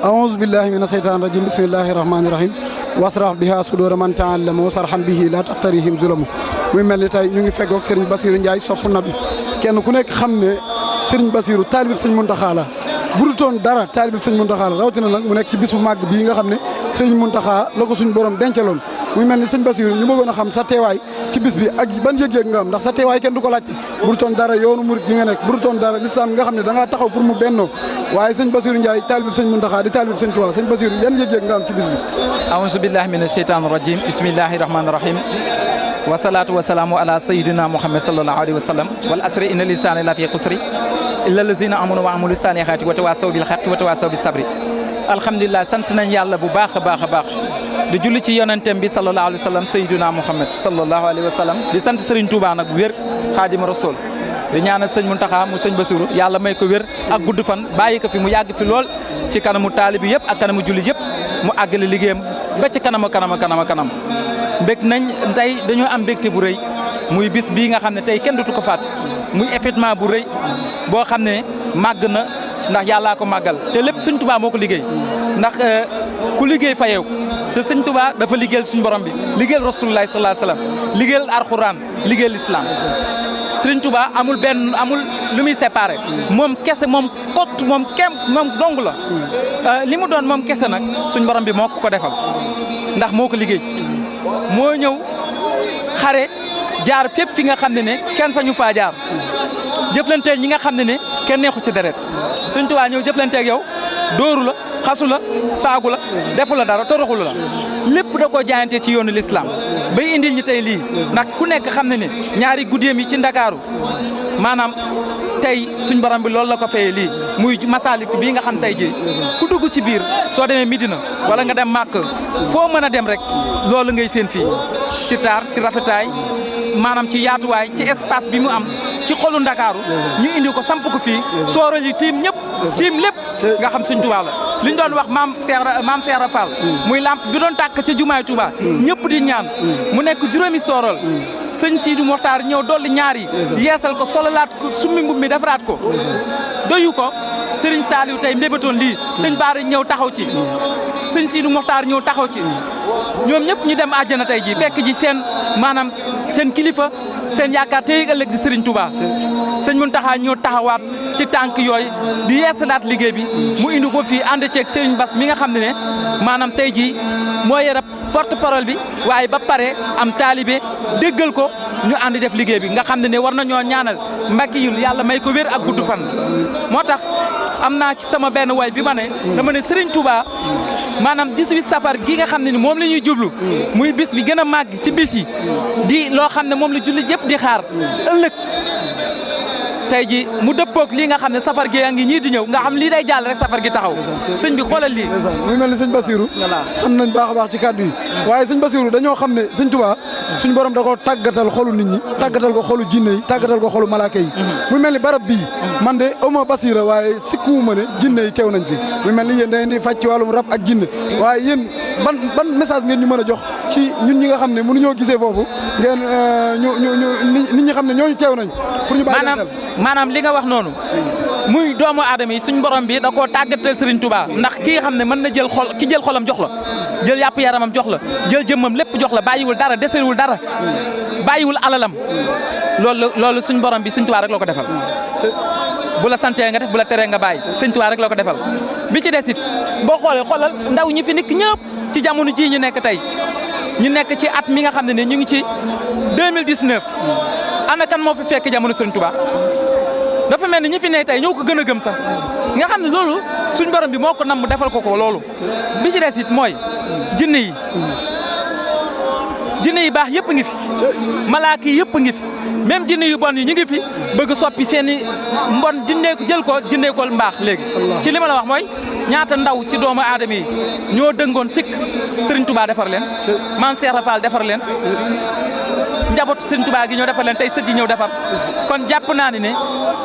أعوذ بالله من الشيطان الرجيم بسم الله الرحمن الرحيم wasrah biha sudur man ta'allama wasarham bihi la taqtarihim zulamu muy mel ni tey ñu ngi feggoog Serigne Bassirou Ndiaye sopp na bi kenn ku nekk xam ne Serigne Bassirou taalibib Serigne Mountakha la budutoon dara taalibib Serigne Mountakha la rawatina nag mu nekk ci bis bu màgg bii nga xam ne Serigne Mountakha la ko suñu borom dencaloon muy mel ni Serigne Bassirou ñu bëggoon a xam sa teewaay ci bis bi ak ban yëg-yëg nga am ndax sa teewaay kenn du ko laajte budutoon dara yoonu murit gi nga nekk budutoon dara l'islam nga xam ne da ngaa taxaw pour mu bennoo waaye Serigne Bassirou Ndiaye taalibib Serigne Mountakha di taalibib Serigne Touba Serigne Bassirou yan yëg-yëg nga am ci bis bi a'uuzu billahi mina sheytaani rajim bismillahi rahmaani rahim wasalaatu wasalaamu ala sayyidina muhammad sallallahu alayhi wa sallam wal asri inna lisaana la fi xusri illa lazina amanu wa amilu saalihaati wa tawaasaw bil haqqi wa tawaasaw bis sabri alhamdulilah sant nañ yàlla bu baax a baax a baax di julli ci yonentem bi sallallahu alayhi wa sallam sayyidina muhammad sallallahu alayhi wa sallam di sant Serigne Touba nag bu wér xaadima rasul di ñaanal sëñ Mountakha mu sëñ Bassirou yàlla may ko wér ak gudd fan bàyyi ko fi mu yàgg fi lool ci kanamu taalibi yëpp ak kanamu julli yëpp mu àggale liggéeyam ba ci kanam mbég nañ tey dañoo am mbégte bu rëy muy bis bii nga xam ne tey kenn dutu ko fàtte muy événement bu rëy boo xam ne màgg na ndax yàllaa ko màggal te lépp sëñ Touba moo ko liggéey ndax ku liggéey fayeeku te sëñ Touba dafa liggéeyal suñu borom bi liggéeyal rasulullah sallallahu alayhi wasallam liggéeyal alxuraan liggéeyal islam sëñ Touba amul lu muy séparé moom kese moom kot moom dong la li mu doon moom kese nag suñ borom bi moo ko defal ndax moo ko liggéey moo ñëw xare jaar fépp fi nga xam ne kenn sañu faa jaar jëflanteel ñi nga xam ne kenn neexu ci deret sëñ Touba ñëw jëflanteeg yow dóoru la xasu la saagu la defu la dara toroxulu la lépp da koo jaayante ci yoonu l'islam bay indil ñi tey lii ndax ku nekk xam ne ñaari guddeem yi ci Ndakaaru maanaam tey suñ borom bi loolu la ko fayee lii muy Masalik bii nga xam tey jii ku dugg ci biir soo demee Medina wala nga dem Màkk foo mën a dem rek loolu ngay seen fii ci taar ci rafetaay maanaam ci yaatuwaay ci espace bi mu am ci xolu Ndakaaru ñu indi ko samp ko fii soorali yi tiim ñëpp tiim lépp nga xam suñ Tuubaa la li ñu doon wax maam Seera Fall muy lamp bi doon tàkk ca jumaay Tuubaa ñëpp di ñaan mu nekk juróomi soorol sëñ Siidu Moxtaar ñëw dolli ñaar yi yeesal ko sololaat ko summi mbub mi defaraat ko doyu ko Serigne Saliou tey mbébatoon lii sëñ Baara ñëw taxaw ci sëñ Siidu Moxtaar ñëw taxaw ci ñoom ñëpp ñu dem àjjana tey ji fekk ji seen kilifa seen yaakaar tey ëllëg ci Serigne Touba sëñ Mountakha ñëw taxawaat ci tànk yooyu di yeesalaat liggéey bi mu indi ko fii ànd ceeg Serigne Bass mi nga xam ne maanaam tey jii moo yore porte parole bi waaye ba pare am taalibe déggal ko ñu ànd def liggéey bi nga xam ne war nañoo ñaanal mbakki yul yàlla may ko wér ak gudd fan moo tax am naa ci sama benn way bi ma ne dama ne Serigne Touba maanaam 18 safar gi nga xam ne moom la ñuy jublu muy bis bi gën a màgg ci bis yi di loo xam ne moom la jullit yëpp di xaar ëllëg tey ji mu dëppoog lii nga xam ne safar gi a ngi ñii di ñëw nga xam lii day jàll rek safar gi taxaw sëñ bi xoolal lii muy mel ni sëñ Bassirou sant nañ baax a baax ci kàddu yi waaye sëñ Bassirou dañoo xam ne sëñ Touba suñ borom da ko tàggatal xolu nit ñi tàggatal ko xolu jinne yi tàggatal ko xolu malaaka yi muy mel ni barab bii man de awma Bassira waaye sikkuwuma ne jinne yi teew nañ fi muy mel ni yéen da ngeen di faj ci wàllum rab ak jinne waaye yéen ban message ngeen ñu mën a jox ci ñun ñi nga xam ne mënuñoo gisee foofu ngeen nit ñi xam ne ñooñu teew nañ pour ñu bàyyi xel maanaam li nga wax noonu muy doomu aadama yi suñ borom bi da koo tàggatal Serigne Touba ndax ki nga xam ne mën na jël xol ki jël xolam jox la jël yàpp yaramam jox la jël jëmmam lépp jox la bàyyiwul dara desewul dara bàyyiwul alalam loolu suñ borom bi Serigne Touba rek la ko defal bu la santee nga def bu la teree nga bàyyi Serigne Touba rek la ko defal bi ci des it boo xoolee xoolal ndaw ñi fi nekk ñëpp ci jamono jii ñu nekk tey ñu nekk ci at mi nga xam ne ñu ngi ci 2019 ana kan moo fi fekk jamono Serigne Touba dafa mel ni ñi fi ne tey ñoo ko gën a gëm sax nga xam ne loolu suñ borom bi moo ko nam mu defal ko loolu bi ci des it mooy jinne yi baax yëpp ngi fi malaaka yi yëpp ngi fi même jinne yu bon yi ñu ngi fi bëgg soppi seen i mbon jël ko jëndee ko mbaax léegi ci li ma la wax mooy ñaata ndaw ci doomu aadama yi ñoo dëngoon sikk Serigne Touba defar leen Maam Cheikh Rafal defar leen njabootu Serigne Touba gi ñoo defar leen tey sët yi ñëw defar kon jàpp naa ne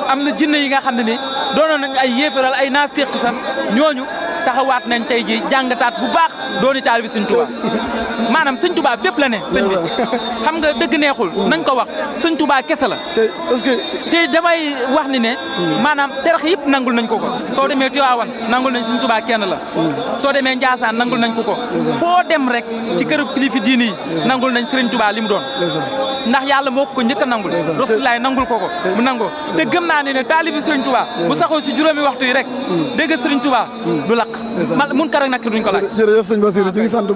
am na jinne yi nga xam ne doonoon nañ ay yéefaral ay naafiq sax ñooñu taxawaat nañ tey ji jàngataat bu baax dooni taalibe Sëñ Tuubaa maanaam Sëñ Tuubaa fépp la ne sëñ bi xam nga dëgg neexul nañ ko wax Sëñ Tuubaa kese la parce que te damay wax ni ne maanaam terax yëpp nangul nañ ko soo demee Tiwaawan nangul nañ Sëñ Tuubaa kenn la soo demee Njaasaan nangul nañ ko foo dem rek ci kër kilifa diine yi nangul nañ Sëriñ Tuubaa li mu doon ndax yàlla moo ko njëkk a nangul Rasulullaay nangul ko mu nangoo te gëm naa ne taalibi Sëriñ Tuubaa bu saxoo si juróomi waxtu yi rek dégg Sëriñ Tuubaa du lakk mun kar ak nak duñ ko lakk jërëjëf sëñ Bassirou ñu ngi sant